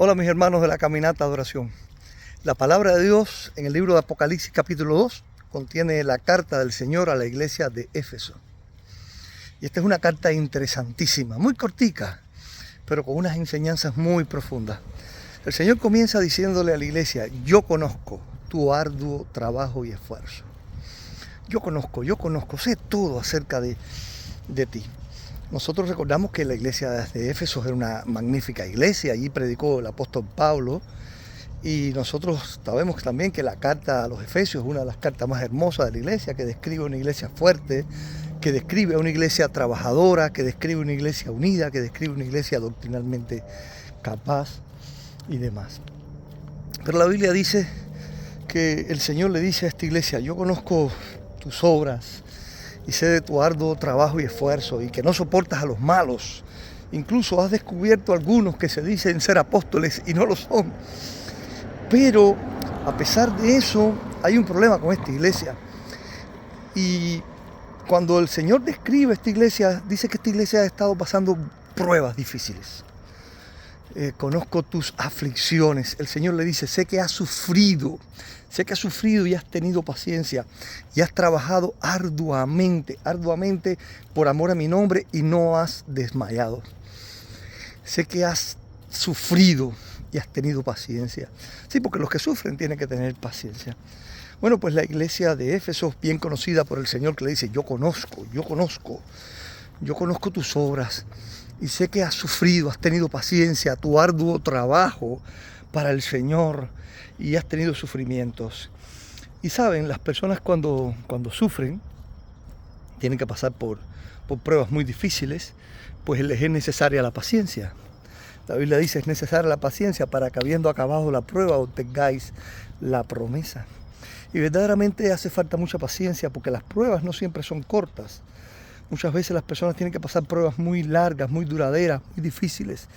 Hola mis hermanos de la caminata de oración. La palabra de Dios en el libro de Apocalipsis capítulo 2 contiene la carta del Señor a la iglesia de Éfeso. Y esta es una carta interesantísima, muy cortica, pero con unas enseñanzas muy profundas. El Señor comienza diciéndole a la iglesia: yo conozco tu arduo trabajo y esfuerzo. Yo conozco, sé todo acerca de ti. Nosotros recordamos que la iglesia de Éfeso era una magnífica iglesia, allí predicó el apóstol Pablo, y nosotros sabemos también que la carta a los Efesios es una de las cartas más hermosas de la iglesia, que describe una iglesia fuerte, que describe una iglesia trabajadora, que describe una iglesia unida, que describe una iglesia doctrinalmente capaz y demás. Pero la Biblia dice que el Señor le dice a esta iglesia: yo conozco tus obras y sé de tu arduo trabajo y esfuerzo, y que no soportas a los malos. Incluso has descubierto algunos que se dicen ser apóstoles y no lo son. Pero a pesar de eso, hay un problema con esta iglesia. Y cuando el Señor describe esta iglesia, dice que esta iglesia ha estado pasando pruebas difíciles. Conozco tus aflicciones. El Señor le dice: sé que has sufrido y has tenido paciencia y has trabajado arduamente por amor a mi nombre y no has desmayado. Sé que has sufrido y has tenido paciencia. Sí, porque los que sufren tienen que tener paciencia. Bueno, pues la iglesia de Éfeso, bien conocida por el Señor, que le dice: yo conozco tus obras y sé que has sufrido, has tenido paciencia, tu arduo trabajo para el Señor, y has tenido sufrimientos. Y saben, las personas cuando sufren, tienen que pasar por pruebas muy difíciles, pues les es necesaria la paciencia. La Biblia dice: es necesaria la paciencia para que, habiendo acabado la prueba, obtengáis la promesa. Y verdaderamente hace falta mucha paciencia, porque las pruebas no siempre son cortas. Muchas veces las personas tienen que pasar pruebas muy largas, muy duraderas, muy difíciles.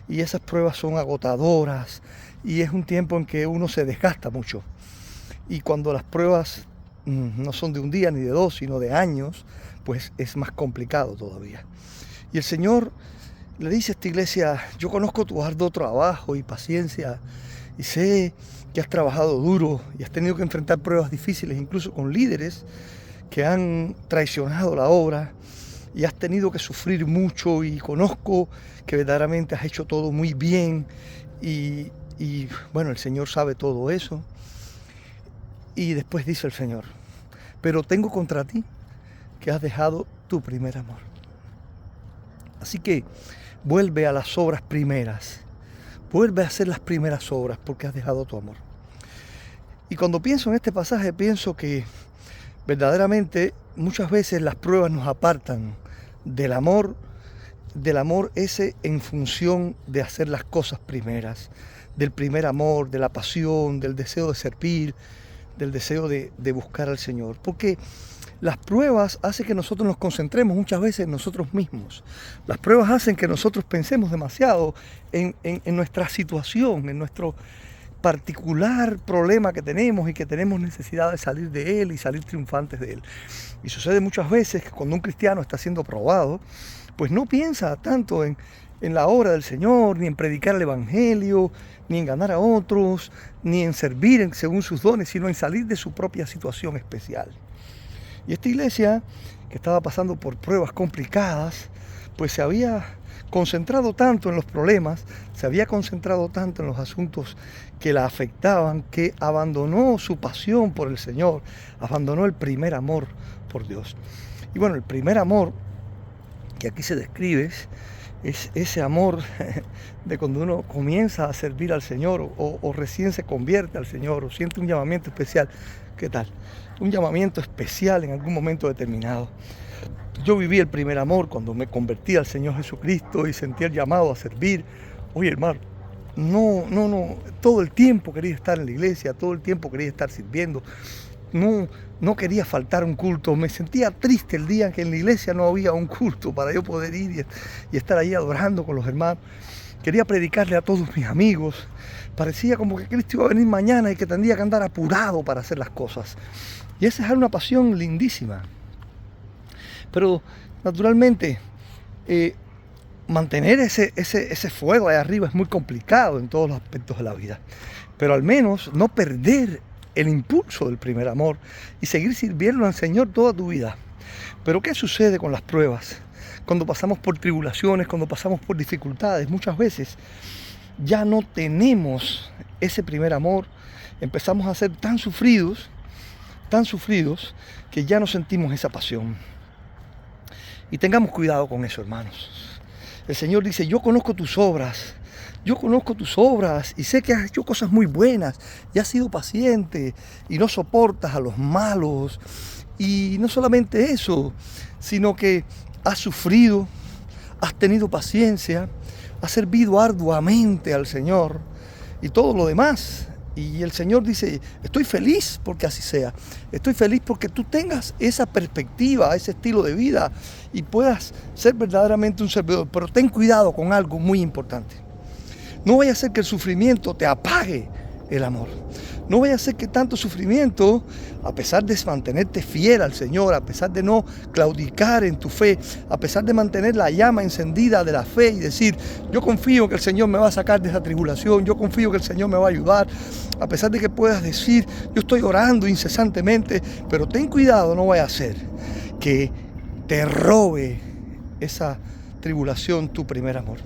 Y esas pruebas son agotadoras. Y es un tiempo en que uno se desgasta mucho. Y cuando las pruebas no son de un día ni de dos, sino de años, pues es más complicado todavía. Y el Señor le dice a esta iglesia: yo conozco tu arduo trabajo y paciencia, y sé que has trabajado duro y has tenido que enfrentar pruebas difíciles, incluso con líderes que han traicionado la obra, y has tenido que sufrir mucho, y conozco que verdaderamente has hecho todo muy bien, y bueno, el Señor sabe todo eso. Y después dice el Señor: pero tengo contra ti que has dejado tu primer amor. Así que vuelve a las obras primeras, vuelve a hacer las primeras obras, porque has dejado tu amor. Y cuando pienso en este pasaje, pienso que verdaderamente muchas veces las pruebas nos apartan del amor ese en función de hacer las cosas primeras, del primer amor, de la pasión, del deseo de servir, del deseo de buscar al Señor. Porque las pruebas hacen que nosotros nos concentremos muchas veces en nosotros mismos. Las pruebas hacen que nosotros pensemos demasiado en nuestra situación, en nuestro particular problema que tenemos, y que tenemos necesidad de salir de él y salir triunfantes de él. Y sucede muchas veces que cuando un cristiano está siendo probado, pues no piensa tanto en la obra del Señor, ni en predicar el evangelio, ni en ganar a otros, ni en servir según sus dones, sino en salir de su propia situación especial. Y esta iglesia, que estaba pasando por pruebas complicadas, pues se había concentrado tanto en los problemas, se había concentrado tanto en los asuntos que la afectaban, que abandonó su pasión por el Señor, abandonó el primer amor por Dios. Y bueno, el primer amor que aquí se describe es ese amor de cuando uno comienza a servir al Señor, o recién se convierte al Señor, o siente un llamamiento especial. ¿Qué tal? Un llamamiento especial en algún momento determinado. Yo viví el primer amor cuando me convertí al Señor Jesucristo y sentí el llamado a servir. Oye, hermano, no, todo el tiempo quería estar en la iglesia, todo el tiempo quería estar sirviendo. No quería faltar un culto. Me sentía triste el día que en la iglesia no había un culto para yo poder ir y estar ahí adorando con los hermanos. Quería predicarle a todos mis amigos. Parecía como que Cristo iba a venir mañana y que tendría que andar apurado para hacer las cosas. Y esa es una pasión lindísima. Pero naturalmente mantener ese fuego ahí arriba es muy complicado en todos los aspectos de la vida. Pero al menos no perder el impulso del primer amor y seguir sirviendo al Señor toda tu vida. Pero ¿qué sucede con las pruebas? Cuando pasamos por tribulaciones, cuando pasamos por dificultades, muchas veces ya no tenemos ese primer amor. Empezamos a ser tan sufridos, que ya no sentimos esa pasión. Y tengamos cuidado con eso, hermanos. El Señor dice, yo conozco tus obras y sé que has hecho cosas muy buenas y has sido paciente y no soportas a los malos. Y no solamente eso, sino que has sufrido, has tenido paciencia, has servido arduamente al Señor y todo lo demás. Y el Señor dice, estoy feliz porque así sea. Estoy feliz porque tú tengas esa perspectiva, ese estilo de vida y puedas ser verdaderamente un servidor. Pero ten cuidado con algo muy importante. No vaya a ser que el sufrimiento te apague el amor. No vaya a ser que tanto sufrimiento, a pesar de mantenerte fiel al Señor, a pesar de no claudicar en tu fe, a pesar de mantener la llama encendida de la fe y decir, yo confío que el Señor me va a sacar de esa tribulación, yo confío que el Señor me va a ayudar, a pesar de que puedas decir, yo estoy orando incesantemente, pero ten cuidado, no vaya a ser que te robe esa tribulación tu primer amor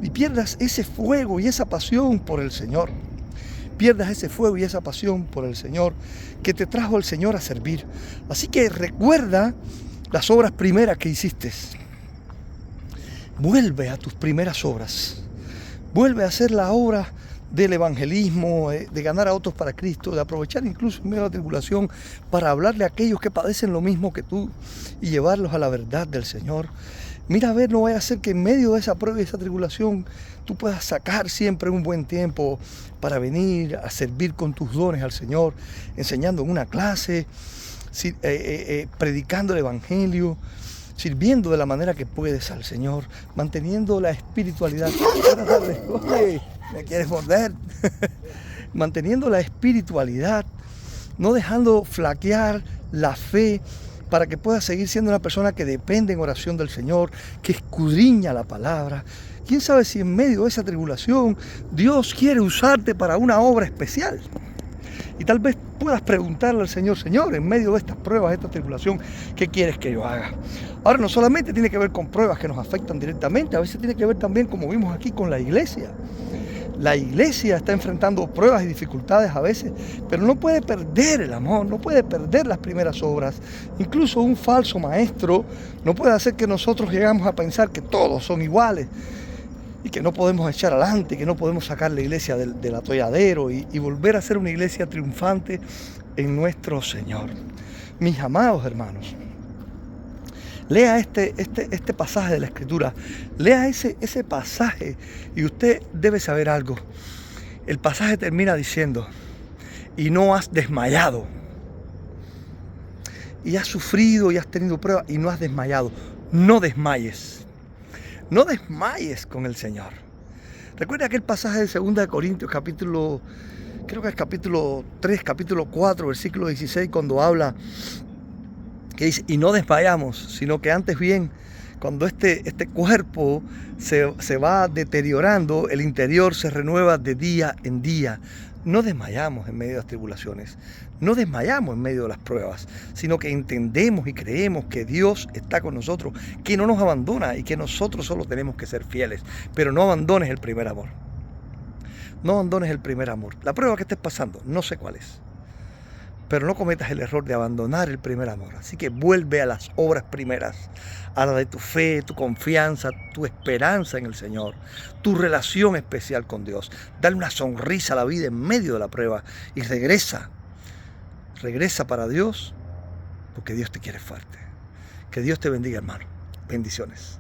y pierdas ese fuego y esa pasión por el Señor. Pierdas ese fuego y esa pasión por el Señor que te trajo el Señor a servir. Así que recuerda las obras primeras que hiciste. Vuelve a tus primeras obras. Vuelve a hacer la obra del evangelismo, de ganar a otros para Cristo, de aprovechar incluso en medio de la tribulación para hablarle a aquellos que padecen lo mismo que tú y llevarlos a la verdad del Señor. Mira, a ver, no vaya a ser que en medio de esa prueba y esa tribulación tú puedas sacar siempre un buen tiempo para venir a servir con tus dones al Señor, enseñando en una clase, predicando el Evangelio, sirviendo de la manera que puedes al Señor, manteniendo la espiritualidad. Oye, ¿me quieres morder? Manteniendo la espiritualidad, no dejando flaquear la fe, para que puedas seguir siendo una persona que depende en oración del Señor, que escudriña la palabra. ¿Quién sabe si en medio de esa tribulación Dios quiere usarte para una obra especial? Y tal vez puedas preguntarle al Señor, Señor, en medio de estas pruebas, de esta tribulación, ¿qué quieres que yo haga? Ahora, no solamente tiene que ver con pruebas que nos afectan directamente, a veces tiene que ver también, como vimos aquí, con la iglesia. La iglesia está enfrentando pruebas y dificultades a veces, pero no puede perder el amor, no puede perder las primeras obras. Incluso un falso maestro no puede hacer que nosotros llegamos a pensar que todos son iguales y que no podemos echar adelante, que no podemos sacar la iglesia del atolladero y volver a ser una iglesia triunfante en nuestro Señor. Mis amados hermanos, lea este pasaje de la Escritura, lea ese pasaje y usted debe saber algo. El pasaje termina diciendo, y no has desmayado. Y has sufrido y has tenido pruebas y no has desmayado. No desmayes. No desmayes con el Señor. Recuerda aquel pasaje de 2 Corintios, creo que es capítulo 3, capítulo 4, versículo 16, cuando habla que dice, y no desmayamos, sino que antes bien, cuando este cuerpo se va deteriorando, el interior se renueva de día en día. No desmayamos en medio de las tribulaciones, no desmayamos en medio de las pruebas, sino que entendemos y creemos que Dios está con nosotros, que no nos abandona y que nosotros solo tenemos que ser fieles. Pero no abandones el primer amor. No abandones el primer amor. La prueba que estés pasando, no sé cuál es, pero no cometas el error de abandonar el primer amor. Así que vuelve a las obras primeras, a la de tu fe, tu confianza, tu esperanza en el Señor, tu relación especial con Dios. Dale una sonrisa a la vida en medio de la prueba y regresa para Dios, porque Dios te quiere fuerte. Que Dios te bendiga, hermano. Bendiciones.